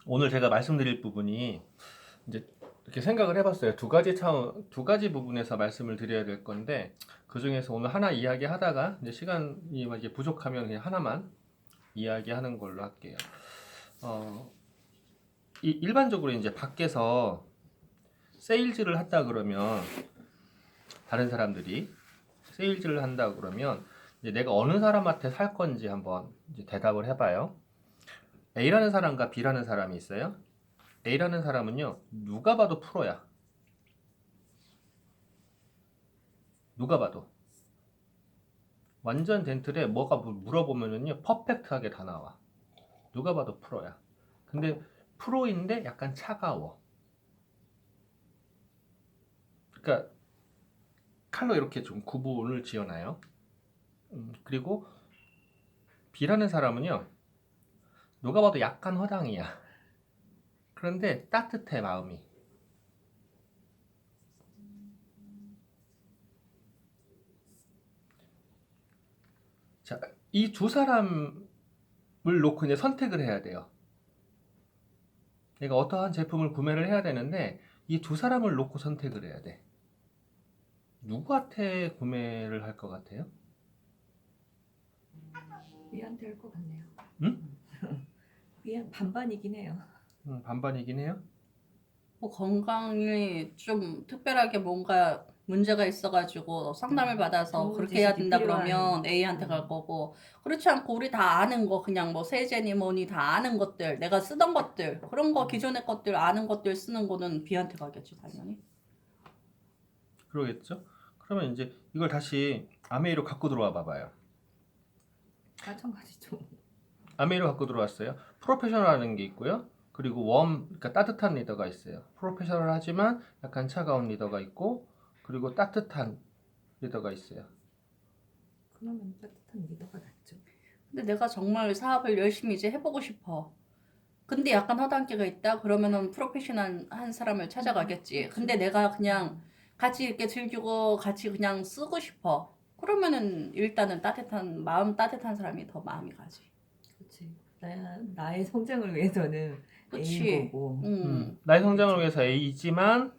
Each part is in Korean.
오늘 제가 말씀드릴 부분이 이제 이렇게 생각을 해봤어요. 두 가지 부분에서 말씀을 드려야 될 건데 그 중에서 오늘 하나 이야기하다가 이제 시간이 이제 부족하면 그냥 하나만 이야기하는 걸로 할게요. 어, 일반적으로 이제 밖에서 세일즈를 한다 그러면 다른 사람들이 세일즈를 한다 그러면 이제 내가 어느 사람한테 살 건지 한번 이제 대답을 해봐요. A라는 사람과 B라는 사람이 있어요. A라는 사람은요, 누가 봐도 프로야. 누가 봐도. 완전 젠틀해. 뭐가 물어보면은요, 퍼펙트하게 다 나와. 누가 봐도 프로야. 근데 프로인데 약간 차가워. 그러니까 칼로 이렇게 좀 구분을 지어놔요. 그리고 B라는 사람은요, 누가 봐도 약간 허당이야. 그런데 따뜻해, 마음이. 자, 이 두 사람을 놓고 이제 선택을 해야 돼요. 내가 어떠한 제품을 구매를 해야 되는데 이 두 사람을 놓고 선택을 해야 돼. 누구한테 구매를 할 것 같아요? B한테 할 것 같네요. 응? B한 반반이긴 해요. 반반이긴 해요. 뭐 건강이 좀 특별하게 뭔가 문제가 있어가지고 상담을 받아서 좋은 그렇게 해야 지식이 된다 필요한, 그러면 A한테 갈 거고, 그렇지 않고 우리 다 아는 거, 그냥 뭐 세제니 뭐니 다 아는 것들, 내가 쓰던 것들, 그런 거 기존의 것들 아는 것들 쓰는 거는 B한테 가겠지 당연히. 그러겠죠? 그러면 이제 이걸 다시 아메이로 갖고 들어와 봐봐요. 마찬가지죠. 아메이로 갖고 들어왔어요. 프로페셔널하는 게 있고요. 그리고 그러니까 따뜻한 리더가 있어요. 프로페셔널하지만 약간 차가운 리더가 있고, 그리고 따뜻한 리더가 있어요. 그러면 따뜻한 리더가 낫죠. 근데 내가 정말 사업을 열심히 이제 해보고 싶어. 근데 약간 허당기가 있다? 그러면은 프로페셔널 한 사람을 찾아가겠지. 근데 내가 그냥 같이 이렇게 즐기고 같이 그냥 쓰고 싶어. 그러면은 일단은 마음 따뜻한 사람이 더 마음이 가지. 그렇지. 나의 성장을 위해서는 그치. A인 거고. 나의 성장을 위해서 A이지만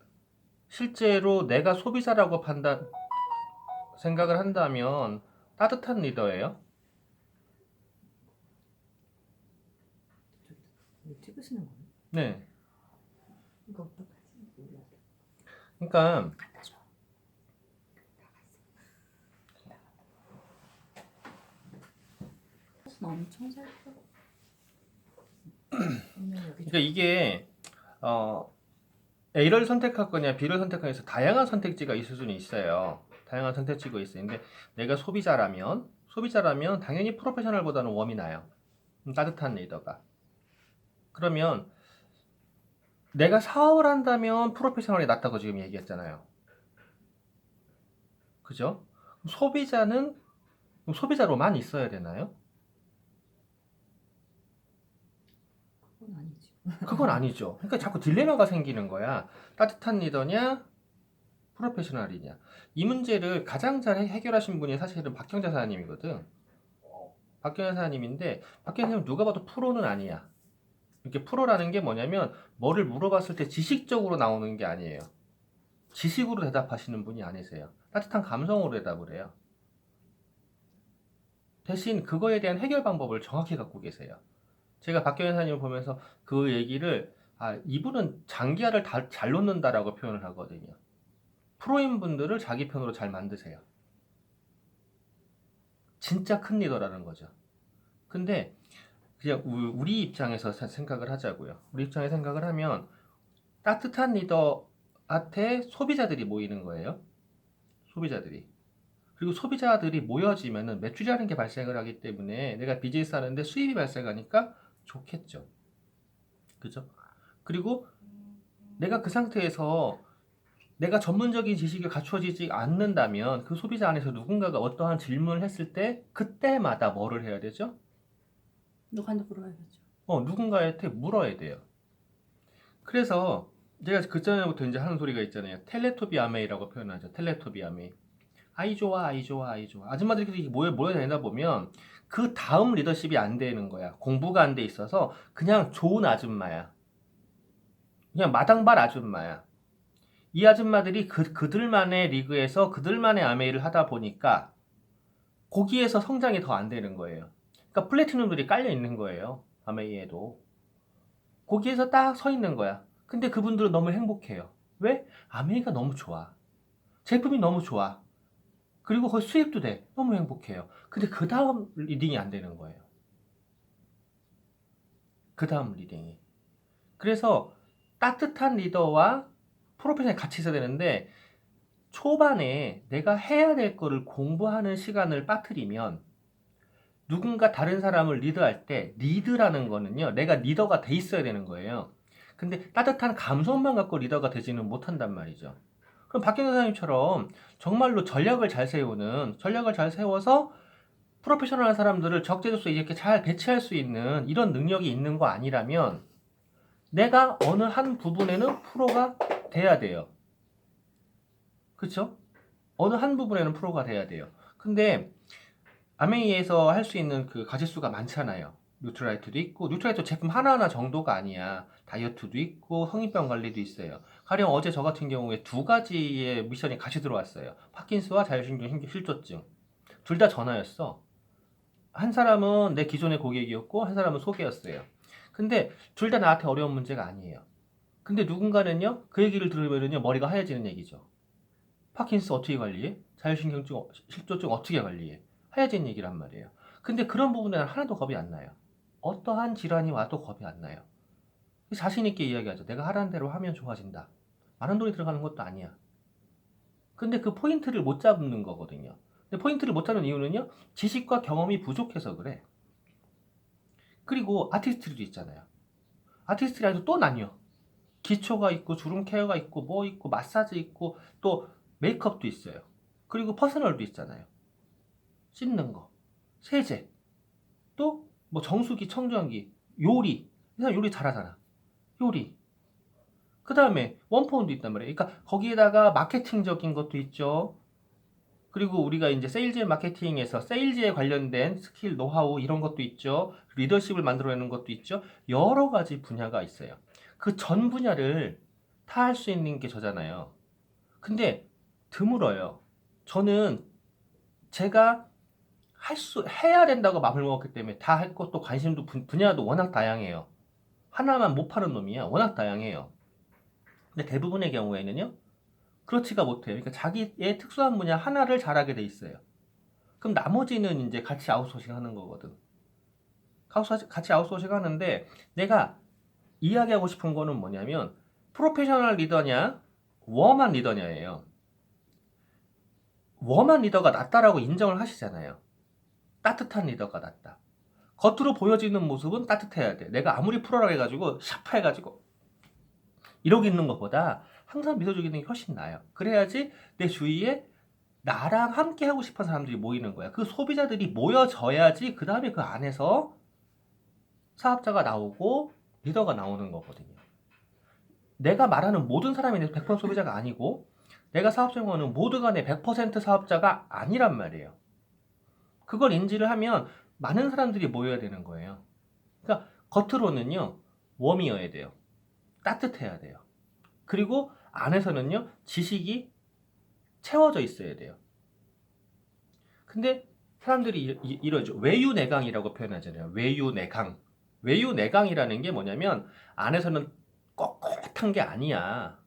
실제로 내가 소비자라고 생각을 한다면 따뜻한 리더예요. 이거 찍으시는 거예요? 네. 이거 어떡하지? 그러니까 갖다 줘. 엄청 잘 써. 그러니까 이게 A를 선택할 거냐 B를 선택할 거냐 다양한 선택지가 있을 수는 있어요. 다양한 선택지가 있어요. 근데 내가 소비자라면 당연히 프로페셔널보다는 웜이 나요. 따뜻한 리더가. 그러면 내가 사업을 한다면 프로페셔널이 낫다고 지금 얘기했잖아요. 그죠? 소비자는 소비자로만 있어야 되나요? 그건 아니지. 그건 아니죠. 그러니까 자꾸 딜레마가 생기는 거야. 따뜻한 리더냐, 프로페셔널이냐. 이 문제를 가장 잘 해결하신 분이 사실은 박경자 사장님이거든. 박경자 사장님인데, 박경자 사장님 누가 봐도 프로는 아니야. 이렇게 프로라는 게 뭐냐면, 뭐를 물어봤을 때 지식적으로 나오는 게 아니에요. 지식으로 대답하시는 분이 아니세요. 따뜻한 감성으로 대답을 해요. 대신 그거에 대한 해결 방법을 정확히 갖고 계세요. 제가 박경현 사장님을 보면서 그 얘기를 이분은 장기화를 잘 놓는다라고 표현을 하거든요. 프로인 분들을 자기 편으로 잘 만드세요. 진짜 큰 리더라는 거죠. 근데 그냥 우리 입장에서 생각을 하자고요. 우리 입장에 생각을 하면 따뜻한 리더한테 소비자들이 모이는 거예요. 소비자들이. 그리고 소비자들이 모여지면은 매출이라는 게 발생을 하기 때문에 내가 비즈니스 하는데 수입이 발생하니까 좋겠죠. 그죠? 그리고 내가 그 상태에서 내가 전문적인 지식이 갖추어지지 않는다면 그 소비자 안에서 누군가가 어떠한 질문을 했을 때 그때마다 뭐를 해야 되죠? 누구한테 물어야겠죠. 누군가한테 물어야 돼요. 그래서 제가 그 전에부터 이제 하는 소리가 있잖아요. 텔레토비 아메이라고 표현하죠. 텔레토비 아메이. 아이 좋아, 아이 좋아, 아이 좋아. 아줌마들끼리 모여다니다 보면 그 다음 리더십이 안 되는 거야. 공부가 안 돼 있어서 그냥 좋은 아줌마야. 그냥 마당발 아줌마야. 이 아줌마들이 그들만의 리그에서 그들만의 아메이를 하다 보니까 거기에서 성장이 더 안 되는 거예요. 그러니까 플래티넘들이 깔려 있는 거예요. 아메이에도. 거기에서 딱 서 있는 거야. 근데 그분들은 너무 행복해요. 왜? 아메이가 너무 좋아. 제품이 너무 좋아. 그리고 거기 수입도 돼. 너무 행복해요. 근데 그 다음 리딩이 안 되는 거예요. 그 다음 리딩이. 그래서 따뜻한 리더와 프로페셔널이 같이 있어야 되는데 초반에 내가 해야 될 거를 공부하는 시간을 빠뜨리면 누군가 다른 사람을 리드할 때 리드라는 거는요. 내가 리더가 돼 있어야 되는 거예요. 근데 따뜻한 감성만 갖고 리더가 되지는 못한단 말이죠. 그럼 박경선 사장님처럼 정말로 전략을 잘 세워서 프로페셔널한 사람들을 적재적소에 이렇게 잘 배치할 수 있는 이런 능력이 있는 거 아니라면 내가 어느 한 부분에는 프로가 돼야 돼요. 그렇죠? 어느 한 부분에는 프로가 돼야 돼요. 근데 아메이에서 할 수 있는 그 가짓수가 많잖아요. 뉴트라이트도 있고 뉴트라이트 제품 하나하나 정도가 아니야. 다이어트도 있고 성인병 관리도 있어요. 가령 어제 저 같은 경우에 2가지의 미션이 같이 들어왔어요. 파킨스와 자율신경 실조증. 둘 다 전화였어. 한 사람은 내 기존의 고객이었고 한 사람은 소개였어요. 근데 둘 다 나한테 어려운 문제가 아니에요. 근데 누군가는요 그 얘기를 들으면요 머리가 하얘지는 얘기죠. 파킨스 어떻게 관리해? 자율신경증 실조증 어떻게 관리해? 하얘진 얘기란 말이에요. 근데 그런 부분에는 하나도 겁이 안 나요. 어떠한 질환이 와도 겁이 안 나요. 자신 있게 이야기하죠. 내가 하라는 대로 하면 좋아진다. 많은 돈이 들어가는 것도 아니야. 근데 그 포인트를 못 잡는 거거든요. 근데 포인트를 못 잡는 이유는요. 지식과 경험이 부족해서 그래. 그리고 아티스트들도 있잖아요. 아티스트라도 또 나뉘어. 기초가 있고 주름 케어가 있고 뭐 있고 마사지 있고 또 메이크업도 있어요. 그리고 퍼스널도 있잖아요. 씻는 거, 세제, 또 뭐 정수기, 청정기, 요리. 이 사람 요리 잘하잖아. 요리. 그 다음에 원포인도 있단 말이에요. 그러니까 거기에다가 마케팅적인 것도 있죠. 그리고 우리가 이제 세일즈 앤 마케팅에서 세일즈에 관련된 스킬, 노하우 이런 것도 있죠. 리더십을 만들어내는 것도 있죠. 여러 가지 분야가 있어요. 그 전 분야를 다 할 수 있는 게 저잖아요. 근데 드물어요. 저는 제가 해야 된다고 마음을 먹었기 때문에 다 할 것도 관심도 분야도 워낙 다양해요. 하나만 못 파는 놈이야. 워낙 다양해요. 근데 대부분의 경우에는요. 그렇지가 못해요. 그러니까 자기의 특수한 분야 하나를 잘하게 돼 있어요. 그럼 나머지는 이제 같이 아웃소싱 하는 거거든. 같이 아웃소싱 하는데 내가 이야기하고 싶은 거는 뭐냐면 프로페셔널 리더냐 웜한 리더냐예요. 웜한 리더가 낫다라고 인정을 하시잖아요. 따뜻한 리더가 낫다. 겉으로 보여지는 모습은 따뜻해야 돼. 내가 아무리 프로라고 해가지고 샤프해가지고 이러고 있는 것보다 항상 믿어주기는 게 훨씬 나아요. 그래야지 내 주위에 나랑 함께 하고 싶은 사람들이 모이는 거야. 그 소비자들이 모여져야지 그 다음에 그 안에서 사업자가 나오고 리더가 나오는 거거든요. 내가 말하는 모든 사람이 100% 소비자가 아니고 내가 사업자는 모두가 내 100% 사업자가 아니란 말이에요. 그걸 인지를 하면 많은 사람들이 모여야 되는 거예요. 그러니까 겉으로는요. 웜이어야 돼요. 따뜻해야 돼요. 그리고 안에서는요. 지식이 채워져 있어야 돼요. 근데 사람들이 이러죠. 외유내강이라고 표현하잖아요. 외유내강. 외유내강이라는 게 뭐냐면 안에서는 꼿꼿한 게 아니야.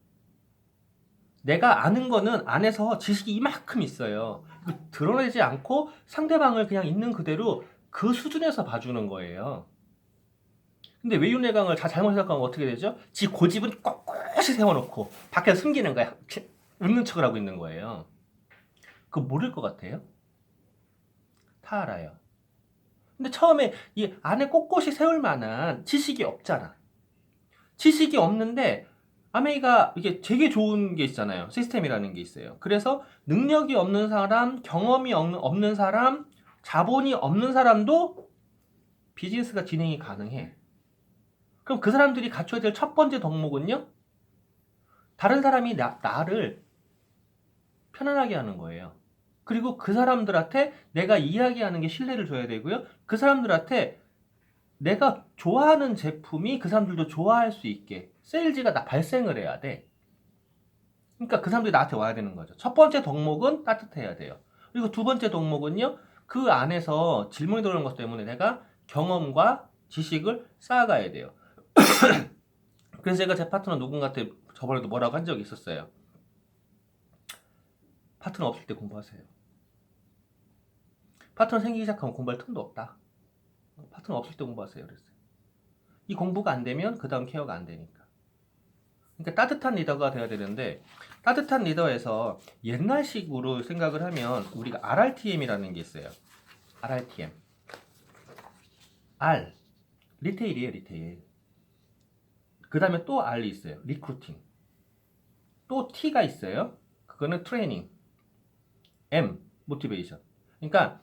내가 아는 거는 안에서 지식이 이만큼 있어요. 드러내지 않고 상대방을 그냥 있는 그대로 그 수준에서 봐주는 거예요. 근데 외유내강을 다 잘못 생각하면 어떻게 되죠? 지 고집은 꼿꼿이 세워놓고 밖에서 숨기는 거야. 웃는 척을 하고 있는 거예요. 그거 모를 것 같아요? 다 알아요. 근데 처음에 이 안에 꼿꼿이 세울 만한 지식이 없잖아. 지식이 없는데 아메이가 이게 되게 좋은 게 있잖아요. 시스템이라는 게 있어요. 그래서 능력이 없는 사람, 경험이 없는 사람, 자본이 없는 사람도 비즈니스가 진행이 가능해. 그럼 그 사람들이 갖춰야 될 첫 번째 덕목은요. 다른 사람이 나를 편안하게 하는 거예요. 그리고 그 사람들한테 내가 이야기하는 게 신뢰를 줘야 되고요. 그 사람들한테 내가 좋아하는 제품이 그 사람들도 좋아할 수 있게 세일즈가 발생을 해야 돼. 그러니까 그 사람들이 나한테 와야 되는 거죠. 첫 번째 덕목은 따뜻해야 돼요. 그리고 두 번째 덕목은요, 그 안에서 질문이 들어오는 것 때문에 내가 경험과 지식을 쌓아가야 돼요. 그래서 제가 제 파트너 누군가한테 저번에도 뭐라고 한 적이 있었어요. 파트너 없을 때 공부하세요. 파트너 생기기 시작하면 공부할 틈도 없다. 파트너 없을 때 공부하세요. 그랬어요. 이 공부가 안 되면 그 다음 케어가 안 되니까. 그러니까 따뜻한 리더가 돼야 되는데, 따뜻한 리더에서 옛날식으로 생각을 하면 우리가 RRTM이라는 게 있어요. RRTM. R. 리테일이에요, 리테일. 그 다음에 또 R이 있어요. 리크루팅. 또 T가 있어요. 그거는 트레이닝. M. 모티베이션. 그러니까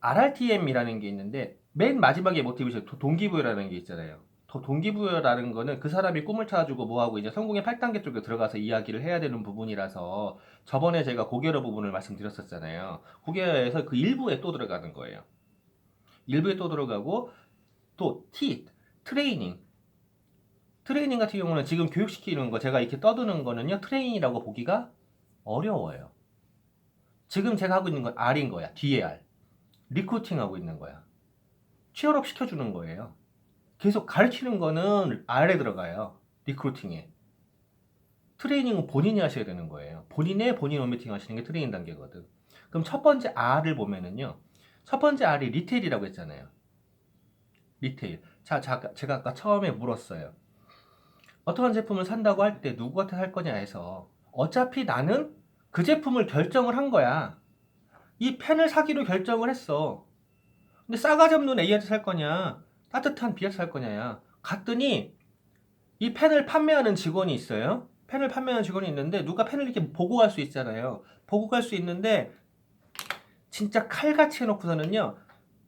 RRTM이라는 게 있는데 맨 마지막에 모티베이션, 동기부여라는 게 있잖아요. 동기부여라는 거는 그 사람이 꿈을 찾아주고 뭐하고 이제 성공의 8단계 쪽에 들어가서 이야기를 해야 되는 부분이라서 저번에 제가 고결어 부분을 말씀드렸었잖아요. 고결어에서 그 일부에 또 들어가는 거예요. 일부에 또 들어가고 또 T, 트레이닝. 트레이닝 같은 경우는 지금 교육시키는 거 제가 이렇게 떠드는 거는요. 트레이닝이라고 보기가 어려워요. 지금 제가 하고 있는 건 R인 거야. 뒤에 R. 리크루팅 하고 있는 거야. 취업업 시켜주는 거예요. 계속 가르치는 거는 R에 들어가요. 리크루팅에. 트레이닝은 본인이 하셔야 되는 거예요. 본인 원미팅 하시는 게 트레이닝 단계거든. 그럼 첫 번째 R을 보면은요. 첫 번째 R이 리테일이라고 했잖아요. 리테일. 제가 아까 처음에 물었어요. 어떠한 제품을 산다고 할 때 누구한테 살 거냐 해서 어차피 나는 그 제품을 결정을 한 거야. 이 펜을 사기로 결정을 했어. 근데 싸가지 없는 A한테 살 거냐, 따뜻한 B한테 살 거냐야. 갔더니 이 펜을 판매하는 직원이 있어요. 펜을 판매하는 직원이 있는데 누가 펜을 이렇게 보고 갈 수 있잖아요. 보고 갈 수 있는데 진짜 칼같이 해놓고서는요.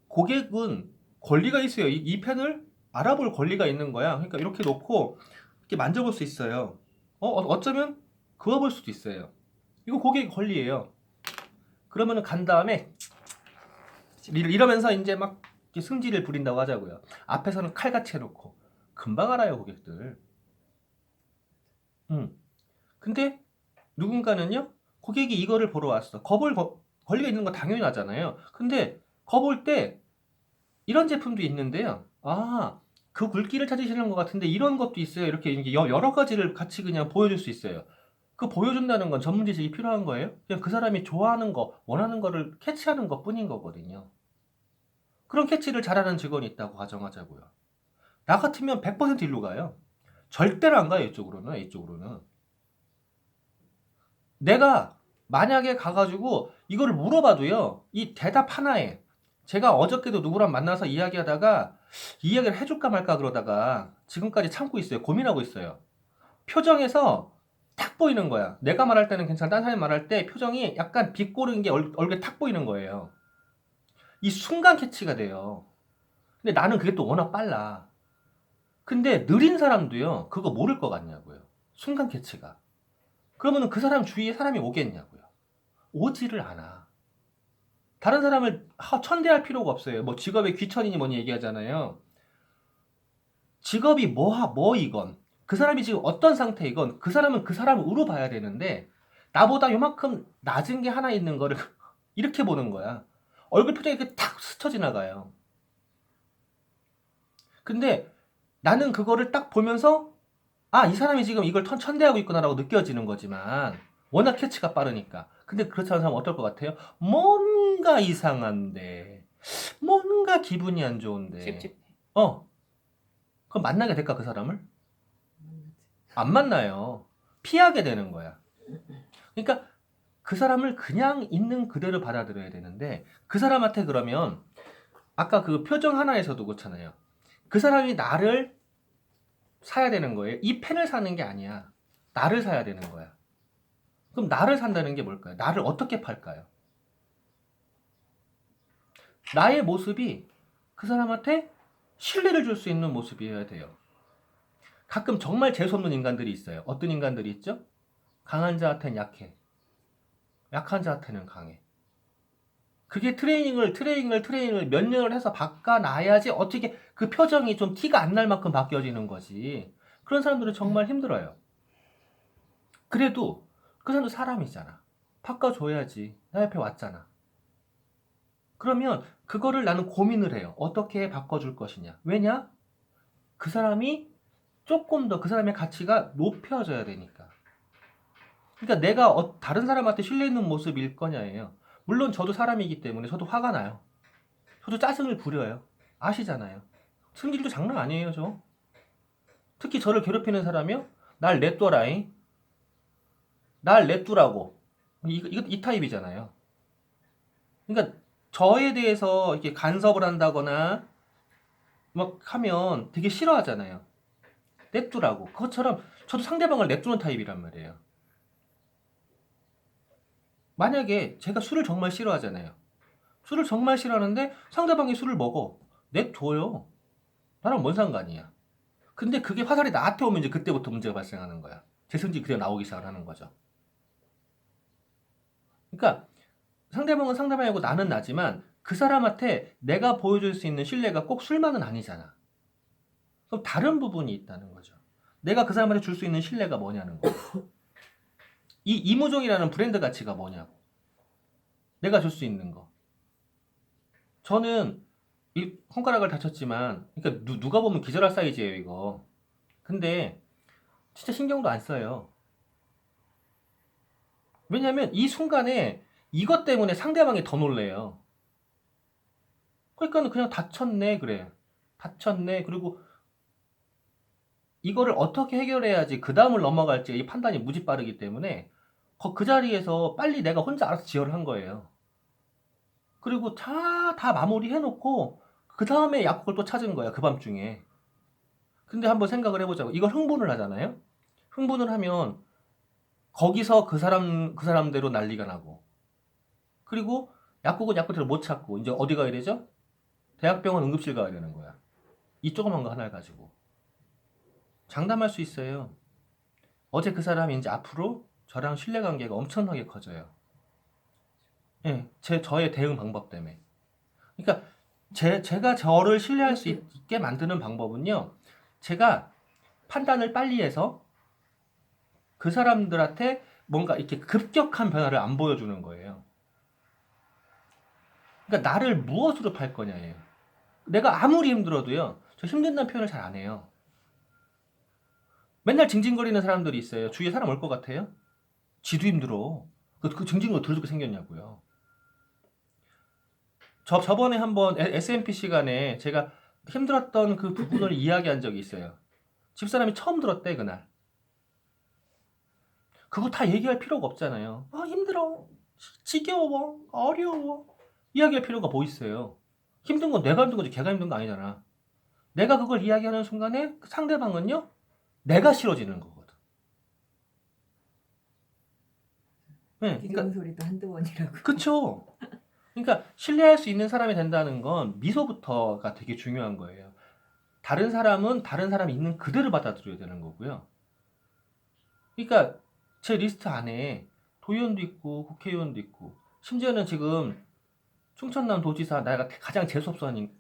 고객은 권리가 있어요. 이 펜을 알아볼 권리가 있는 거야. 그러니까 이렇게 놓고 이렇게 만져볼 수 있어요. 어쩌면 그어볼 수도 있어요. 이거 고객의 권리예요. 그러면은 간 다음에 이러면서 이제 막 이렇게 승질을 부린다고 하자고요. 앞에서는 칼같이 해놓고 금방 알아요, 고객들. 근데 누군가는요, 고객이 이거를 보러 왔어. 권리가 있는 거 당연히 하잖아요. 근데 거볼 때 이런 제품도 있는데요. 아, 그 굵기를 찾으시는 것 같은데 이런 것도 있어요. 이렇게 여러 가지를 같이 그냥 보여줄 수 있어요. 그 보여준다는 건 전문 지식이 필요한 거예요. 그냥 그 사람이 좋아하는 거, 원하는 거를 캐치하는 것 뿐인 거거든요. 그런 캐치를 잘하는 직원이 있다고 가정하자고요. 나 같으면 100% 일로 가요. 절대로 안 가요, 이쪽으로는. 이쪽으로는. 내가 만약에 가가지고 이거를 물어봐도요, 이 대답 하나에 제가 어저께도 누구랑 만나서 이야기하다가 이야기를 해줄까 말까 그러다가 지금까지 참고 있어요. 고민하고 있어요. 표정에서 탁 보이는 거야. 내가 말할 때는 괜찮아. 다른 사람이 말할 때 표정이 약간 비꼬는 게 얼굴에 탁 보이는 거예요. 이 순간 캐치가 돼요. 근데 나는 그게 또 워낙 빨라. 근데 느린 사람도요, 그거 모를 것 같냐고요. 순간 캐치가. 그러면 그 사람 주위에 사람이 오겠냐고요. 오지를 않아. 다른 사람을 천대할 필요가 없어요. 뭐 직업에 귀천이니 뭐니 얘기하잖아요. 직업이 이건. 그 사람이 지금 어떤 상태이건 그 사람은 그 사람으로 봐야 되는데 나보다 요만큼 낮은 게 하나 있는 거를 이렇게 보는 거야. 얼굴 표정이 이렇게 탁 스쳐 지나가요. 근데 나는 그거를 딱 보면서 아, 이 사람이 지금 이걸 천대하고 있구나라고 느껴지는 거지만 워낙 캐치가 빠르니까. 근데 그렇지 않은 사람은 어떨 것 같아요? 뭔가 이상한데 뭔가 기분이 안 좋은데 찝찝해. 그럼 만나게 될까 그 사람을? 안 만나요. 피하게 되는 거야. 그러니까 그 사람을 그냥 있는 그대로 받아들여야 되는데 그 사람한테 그러면 아까 그 표정 하나에서도 그렇잖아요. 그 사람이 나를 사야 되는 거예요. 이 펜을 사는 게 아니야. 나를 사야 되는 거야. 그럼 나를 산다는 게 뭘까요? 나를 어떻게 팔까요? 나의 모습이 그 사람한테 신뢰를 줄 수 있는 모습이어야 돼요. 가끔 정말 재수없는 인간들이 있어요. 어떤 인간들이 있죠? 강한 자한테는 약해. 약한 자한테는 강해. 그게 트레이닝을 몇 년을 해서 바꿔놔야지 어떻게 그 표정이 좀 티가 안 날 만큼 바뀌어지는 거지. 그런 사람들은 정말 힘들어요. 그래도 그 사람도 사람이잖아. 바꿔줘야지. 나 옆에 왔잖아. 그러면 그거를 나는 고민을 해요. 어떻게 바꿔줄 것이냐. 왜냐? 그 사람이 조금 더 그 사람의 가치가 높여져야 되니까. 그러니까 내가 다른 사람한테 신뢰 있는 모습일 거냐예요. 물론 저도 사람이기 때문에 저도 화가 나요. 저도 짜증을 부려요. 아시잖아요. 승질도 장난 아니에요, 저. 특히 저를 괴롭히는 사람이요? 날 냅둬라잉. 날 냅두라고. 이 타입이잖아요. 그러니까 저에 대해서 이렇게 간섭을 한다거나 막 하면 되게 싫어하잖아요. 냅두라고. 그것처럼 저도 상대방을 냅두는 타입이란 말이에요. 만약에 제가 술을 정말 싫어하잖아요. 술을 정말 싫어하는데 상대방이 술을 먹어. 냅둬요. 나랑 뭔 상관이야. 근데 그게 화살이 나한테 오면 이제 그때부터 문제가 발생하는 거야. 제 성질이 그대로 나오기 시작하는 거죠. 그러니까 상대방은 상대방이고 나는 나지만 그 사람한테 내가 보여줄 수 있는 신뢰가 꼭 술만은 아니잖아. 그럼 다른 부분이 있다는 거죠. 내가 그 사람한테 줄 수 있는 신뢰가 뭐냐는 거. 이 이무종이라는 브랜드 가치가 뭐냐고. 내가 줄 수 있는 거. 저는 이 손가락을 다쳤지만, 그러니까 누가 보면 기절할 사이즈예요, 이거. 근데 진짜 신경도 안 써요. 왜냐면 이 순간에 이것 때문에 상대방이 더 놀래요. 그러니까 그냥 다쳤네, 그래. 다쳤네. 그리고 이거를 어떻게 해결해야지 그 다음을 넘어갈지 이 판단이 무지 빠르기 때문에 그 자리에서 빨리 내가 혼자 알아서 지혈을 한 거예요. 그리고 다 마무리 해놓고 그 다음에 약국을 또 찾은 거야, 그 밤중에. 근데 한번 생각을 해보자고. 이걸 흥분을 하잖아요? 흥분을 하면 거기서 그 사람대로 난리가 나고. 그리고 약국은 약국대로 못 찾고 이제 어디 가야 되죠? 대학병원 응급실 가야 되는 거야. 이 조그만 거 하나를 가지고. 장담할 수 있어요. 어제 그 사람이 이제 앞으로 저랑 신뢰관계가 엄청나게 커져요. 예, 저의 대응 방법 때문에. 그러니까 제가 저를 신뢰할 수 있게 만드는 방법은요. 제가 판단을 빨리 해서 그 사람들한테 뭔가 이렇게 급격한 변화를 안 보여주는 거예요. 그러니까 나를 무엇으로 팔 거냐예요. 내가 아무리 힘들어도요. 저 힘든다는 표현을 잘 안 해요. 맨날 징징거리는 사람들이 있어요. 주위에 사람 올 것 같아요? 지도 힘들어. 그 징징거 들어주게 생겼냐고요. 저번에 한번 SMP 시간에 제가 힘들었던 그 부분을 이야기한 적이 있어요. 집사람이 처음 들었대, 그날. 그거 다 얘기할 필요가 없잖아요. 아, 힘들어. 지겨워. 어려워. 이야기할 필요가 뭐 있어요. 힘든 건 내가 힘든 거지, 걔가 힘든 거 아니잖아. 내가 그걸 이야기하는 순간에 상대방은요, 내가 싫어지는 거거든. 네, 기존 소리도 한두 번이라고. 그쵸. 그러니까 신뢰할 수 있는 사람이 된다는 건 미소부터가 되게 중요한 거예요. 다른 사람은 다른 사람이 있는 그대로 받아들여야 되는 거고요. 그러니까 제 리스트 안에 도의원도 있고 국회의원도 있고 심지어는 지금 충청남 도지사 내가 가장 재수없어 하는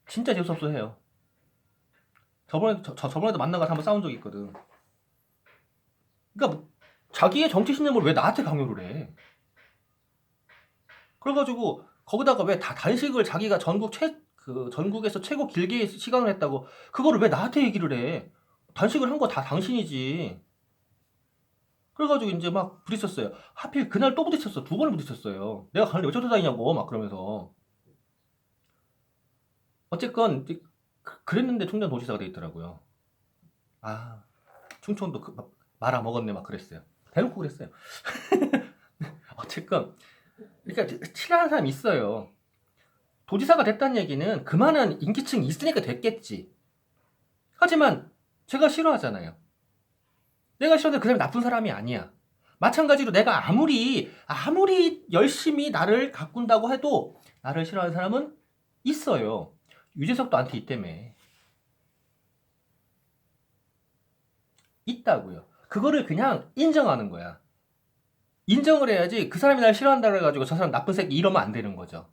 진짜 재수없어 해요. 저번에도 만나가서 한번 싸운 적이 있거든. 그러니까 자기의 정치 신념을 왜 나한테 강요를 해? 그래가지고 거기다가 왜 다 단식을 자기가 전국에서 최고 길게 시간을 했다고 그거를 왜 나한테 얘기를 해? 단식을 한 거 다 당신이지. 그래가지고 이제 막 부딪혔어요. 하필 그날 또 부딪혔어. 2번을 부딪혔어요. 내가 가는데 왜 쫓아다니냐고 막 그러면서. 어쨌건 그랬는데 충청도지사가 돼 있더라고요. 아, 충청도 말아먹었네 막 그랬어요. 대놓고 그랬어요. 어쨌건 그러니까 친한 사람이 있어요. 도지사가 됐다는 얘기는 그만한 인기층이 있으니까 됐겠지. 하지만 제가 싫어하잖아요. 내가 싫어하는데 그 사람이 나쁜 사람이 아니야. 마찬가지로 내가 아무리 열심히 나를 가꾼다고 해도 나를 싫어하는 사람은 있어요. 유재석도 안티 있다며. 있다고요. 그거를 그냥 인정하는 거야. 인정을 해야지 그 사람이 날 싫어한다 그래가지고 저 사람 나쁜 새끼 이러면 안 되는 거죠.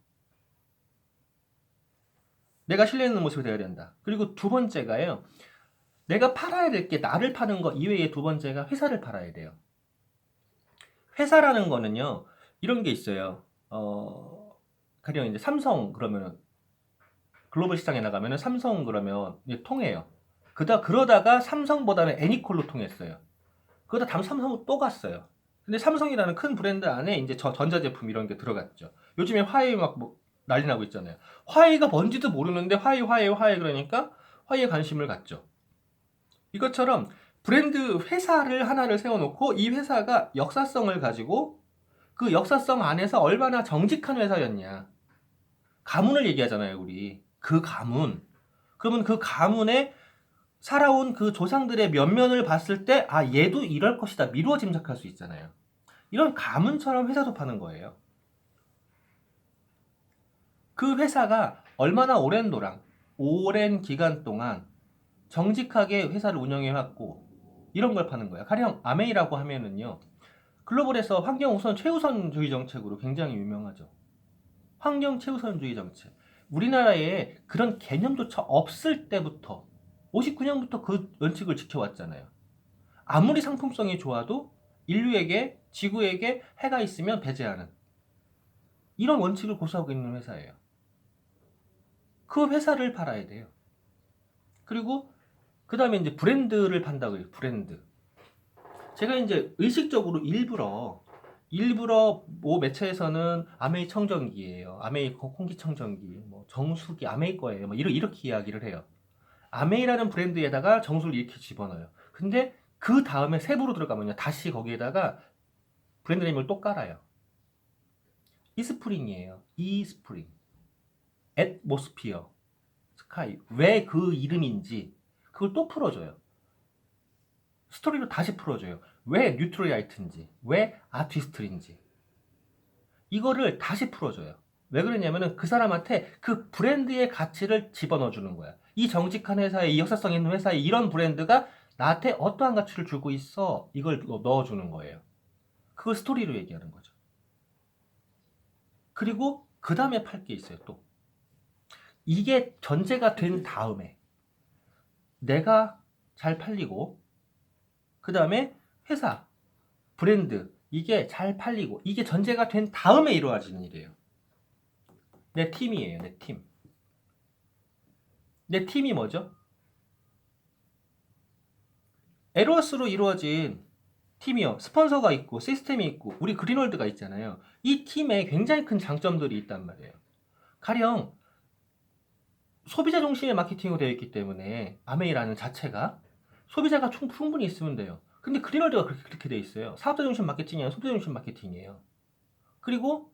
내가 신뢰 있는 모습이 돼야 된다. 그리고 두 번째가요. 내가 팔아야 될 게 나를 파는 거 이외에 두 번째가 회사를 팔아야 돼요. 회사라는 거는요. 이런 게 있어요. 가령 이제 삼성 그러면 글로벌 시장에 나가면은 삼성 그러면 이제 통해요. 그러다가 삼성보다는 애니콜로 통했어요. 그러다 다음 삼성으로 또 갔어요. 근데 삼성이라는 큰 브랜드 안에 이제 전자제품 이런 게 들어갔죠. 요즘에 화웨이 막 뭐 난리 나고 있잖아요. 화웨이가 뭔지도 모르는데 화웨이 그러니까 화웨이에 관심을 갖죠. 이것처럼 브랜드 회사를 하나를 세워놓고 이 회사가 역사성을 가지고 그 역사성 안에서 얼마나 정직한 회사였냐. 가문을 얘기하잖아요, 우리. 그 가문. 그러면 그 가문에 살아온 그 조상들의 면면을 봤을 때, 아, 얘도 이럴 것이다. 미루어 짐작할 수 있잖아요. 이런 가문처럼 회사도 파는 거예요. 그 회사가 얼마나 오랜 기간 동안 정직하게 회사를 운영해왔고, 이런 걸 파는 거예요. 가령 아메이라고 하면은요, 글로벌에서 환경 우선 최우선주의 정책으로 굉장히 유명하죠. 환경 최우선주의 정책. 우리나라에 그런 개념조차 없을 때부터 59년부터 그 원칙을 지켜왔잖아요. 아무리 상품성이 좋아도 인류에게 지구에게 해가 있으면 배제하는 이런 원칙을 고수하고 있는 회사예요. 그 회사를 팔아야 돼요. 그리고 그 다음에 이제 브랜드를 판다고 해요. 브랜드. 제가 이제 의식적으로 일부러 뭐 매체에서는 아메이 청정기예요. 아메이 공기청정기, 뭐 정수기 아메이 거예요. 뭐 이렇게 이야기를 해요. 아메이라는 브랜드에다가 정수를 이렇게 집어넣어요. 근데 그 다음에 세부로 들어가면요. 다시 거기에다가 브랜드 네임을 또 깔아요. 이스프링이에요. 이스프링. 애트모스피어. 스카이. 왜 그 이름인지 그걸 또 풀어줘요. 스토리로 다시 풀어줘요. 왜 뉴트리아이트인지, 왜 아티스트인지. 이거를 다시 풀어줘요. 왜 그러냐면은 그 사람한테 그 브랜드의 가치를 집어넣어주는 거야. 이 정직한 회사에, 이 역사성 있는 회사에 이런 브랜드가 나한테 어떠한 가치를 주고 있어. 이걸 넣어주는 거예요. 그걸 스토리로 얘기하는 거죠. 그리고 그 다음에 팔 게 있어요, 또. 이게 전제가 된 다음에 내가 잘 팔리고 그 다음에 회사, 브랜드 이게 잘 팔리고 이게 전제가 된 다음에 이루어지는 일이에요. 내 팀이에요. 내 팀. 내 팀이 뭐죠? 에로스로 이루어진 팀이요. 스폰서가 있고 시스템이 있고 우리 그린월드가 있잖아요. 이 팀에 굉장히 큰 장점들이 있단 말이에요. 가령 소비자 중심의 마케팅으로 되어 있기 때문에 아메이라는 자체가 소비자가 충분히 있으면 돼요. 근데 그린월드가 그렇게 되어 있어요. 사업자 중심 마케팅이 아니라 소비자 중심 마케팅이에요. 그리고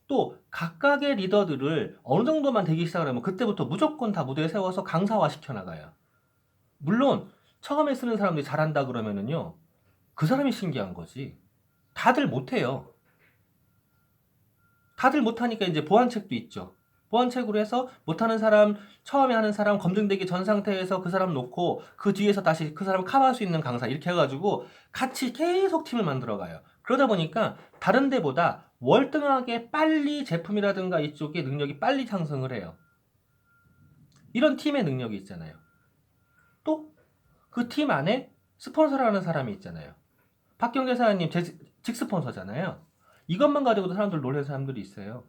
또 각각의 리더들을 어느 정도만 되기 시작하면 그때부터 무조건 다 무대에 세워서 강사화 시켜나가요. 물론 처음에 쓰는 사람들이 잘한다 그러면은요. 그 사람이 신기한 거지. 다들 못해요. 다들 못하니까 이제 보완책도 있죠. 보완책으로 해서 못하는 사람, 처음에 하는 사람 검증되기 전 상태에서 그 사람 놓고 그 뒤에서 다시 그 사람 커버할 수 있는 강사 이렇게 해가지고 같이 계속 팀을 만들어가요. 그러다 보니까 다른 데보다 월등하게 빨리 제품이라든가 이쪽에 능력이 빨리 상승을 해요. 이런 팀의 능력이 있잖아요. 또 그 팀 안에 스폰서라는 사람이 있잖아요. 박경재 사장님 직스폰서잖아요. 이것만 가지고도 사람들 놀라는 사람들이 있어요.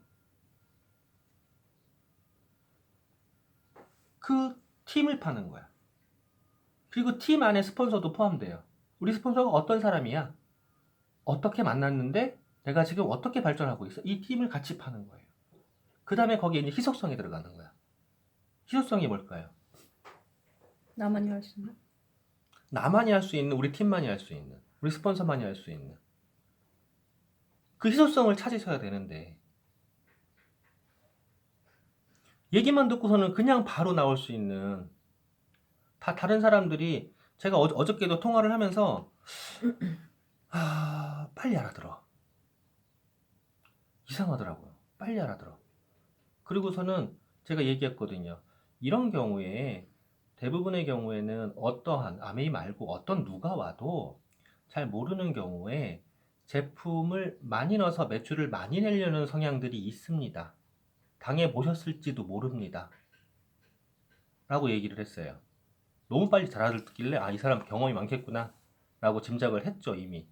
그 팀을 파는 거야. 그리고 팀 안에 스폰서도 포함돼요. 우리 스폰서가 어떤 사람이야? 어떻게 만났는데 내가 지금 어떻게 발전하고 있어? 이 팀을 같이 파는 거예요. 그 다음에 거기에 이제 희소성이 들어가는 거야. 희소성이 뭘까요? 나만이 할 수 있는? 나만이 할 수 있는, 우리 팀만이 할 수 있는, 우리 스폰서만이 할 수 있는 그 희소성을 찾으셔야 되는데 얘기만 듣고서는 그냥 바로 나올 수 있는 다른 사람들이 제가 어저께도 통화를 하면서 빨리 알아들어. 이상하더라고요. 빨리 알아들어. 그리고서는 제가 얘기했거든요. 이런 경우에 대부분의 경우에는 어떠한 아메이 말고 어떤 누가 와도 잘 모르는 경우에 제품을 많이 넣어서 매출을 많이 내려는 성향들이 있습니다. 당해보셨을지도 모릅니다. 라고 얘기를 했어요. 너무 빨리 잘 알아듣길래 이 사람 경험이 많겠구나 라고 짐작을 했죠, 이미.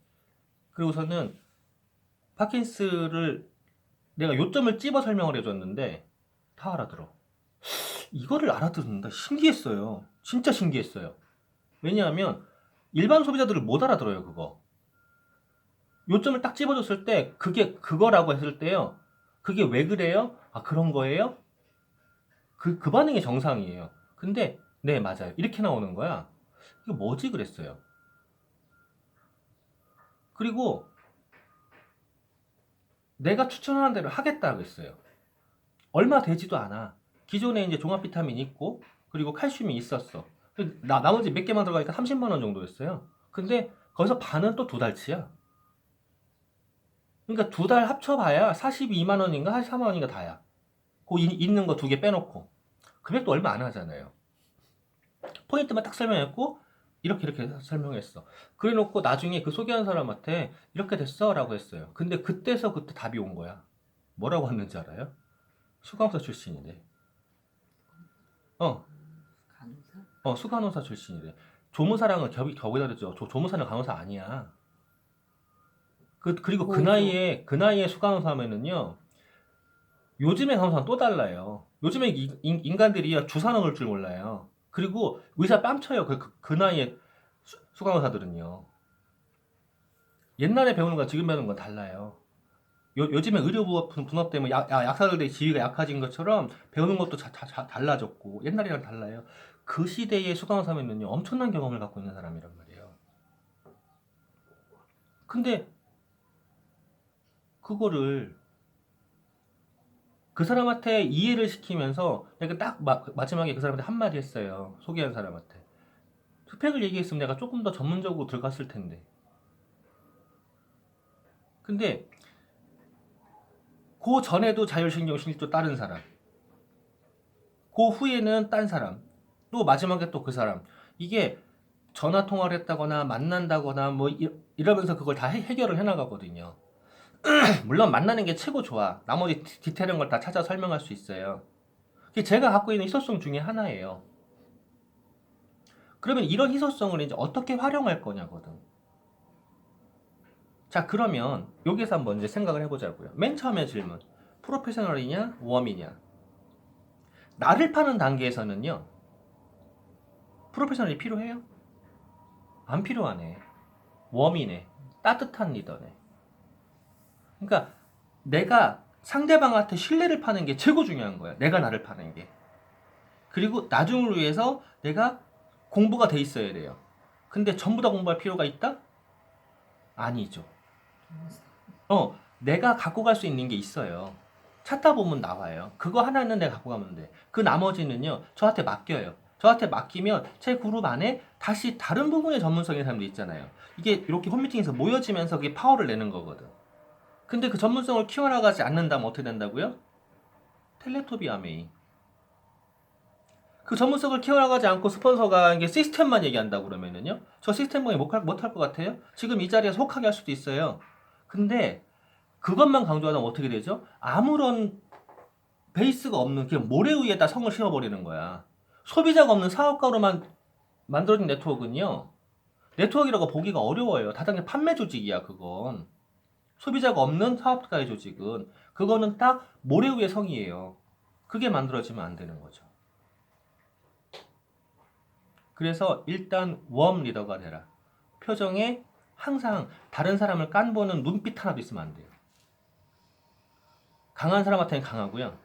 그리고서는 파킨스를 내가 요점을 찝어 설명을 해줬는데 다 알아들어. 이거를 알아듣는다. 신기했어요. 진짜 신기했어요. 왜냐하면 일반 소비자들을 못 알아들어요, 그거. 요점을 딱 찝어줬을 때 그게 그거라고 했을 때요. 그게 왜 그래요? 그런 거예요? 그 반응이 정상이에요. 근데 네, 맞아요. 이렇게 나오는 거야. 이거 뭐지 그랬어요. 그리고 내가 추천하는 대로 하겠다 그랬어요. 얼마 되지도 않아. 기존에 이제 종합 비타민 있고 그리고 칼슘이 있었어. 나머지 몇 개만 들어가니까 30만 원 정도였어요. 근데 거기서 반은 또 2달치야. 그러니까 2달 합쳐봐야 42만 원인가 43만 원인가 다야. 그 있는 거 2개 빼놓고. 금액도 얼마 안 하잖아요. 포인트만 딱 설명했고 이렇게 설명했어. 그래 놓고 나중에 그 소개한 사람한테 이렇게 됐어 라고 했어요. 근데 그때 답이 온 거야. 뭐라고 했는지 알아요? 수강사 출신이래. 간호사? 수간호사 출신이래. 조무사랑은 격이 다르죠. 조무사는 간호사 아니야. 그리고 그 나이에 수간호사 하면은요, 요즘에 간호사는 또 달라요. 요즘에 인간들이 주사 넣을 줄 몰라요. 그리고 의사 뺨쳐요. 그 나이에 수간호사들은요. 옛날에 배우는 건 지금 배우는 건 달라요. 요즘에 의료 분업 때문에 약사들의 지위가 약해진 것처럼 배우는 것도 달라졌고 옛날이랑 달라요. 그 시대의 수강사면은요 엄청난 경험을 갖고 있는 사람이란 말이에요. 근데 그거를 그 사람한테 이해를 시키면서 내가 딱 마지막에 그 사람한테 한마디 했어요. 소개한 사람한테. 스펙을 얘기했으면 내가 조금 더 전문적으로 들어갔을 텐데. 근데 그 전에도 자율신경실조 다른 사람. 그 후에는 딴 사람. 또 마지막에 또 그 사람. 이게 전화 통화를 했다거나 만난다거나 뭐 이러면서 그걸 다 해결을 해나가거든요. 물론 만나는 게 최고 좋아. 나머지 디테일한 걸 다 찾아 설명할 수 있어요. 그게 제가 갖고 있는 희소성 중에 하나예요. 그러면 이런 희소성을 이제 어떻게 활용할 거냐거든. 자, 그러면 여기서 한번 이제 생각을 해보자고요. 맨 처음에 질문. 프로페셔널이냐, 웜이냐? 나를 파는 단계에서는요, 프로페셔널이 필요해요? 안 필요하네. 웜이네. 따뜻한 리더네. 그러니까 내가 상대방한테 신뢰를 파는 게 최고 중요한 거야. 내가 나를 파는 게. 그리고 나중을 위해서 내가 공부가 돼 있어야 돼요. 근데 전부 다 공부할 필요가 있다? 아니죠. 내가 갖고 갈 수 있는 게 있어요. 찾다 보면 나와요. 그거 하나는 내가 갖고 가면 돼. 그 나머지는요, 저한테 맡겨요. 저한테 맡기면 제 그룹 안에 다시 다른 부분의 전문성인 사람들 있잖아요. 이게 이렇게 홈미팅에서 모여지면서 그게 파워를 내는 거거든. 근데 그 전문성을 키워나가지 않는다면 어떻게 된다고요? 텔레토비 아메이. 그 전문성을 키워나가지 않고 스폰서가 이게 시스템만 얘기한다고 그러면은요? 저 시스템 모임 못할 것 같아요? 지금 이 자리에 속하게 할 수도 있어요. 근데 그것만 강조하면 어떻게 되죠? 아무런 베이스가 없는 그냥 모래 위에다 성을 씌워버리는 거야. 소비자가 없는 사업가로만 만들어진 네트워크는요. 네트워크라고 보기가 어려워요. 다단계 판매 조직이야, 그건. 소비자가 없는 사업가의 조직은. 그거는 딱 모래 위의 성이에요. 그게 만들어지면 안 되는 거죠. 그래서 일단 웜 리더가 되라. 표정에 항상 다른 사람을 깐보는 눈빛 하나도 있으면 안 돼요. 강한 사람한테는 강하고요.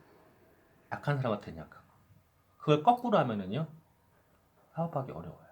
약한 사람한테는 약하고. 그걸 거꾸로 하면은요. 사업하기 어려워요.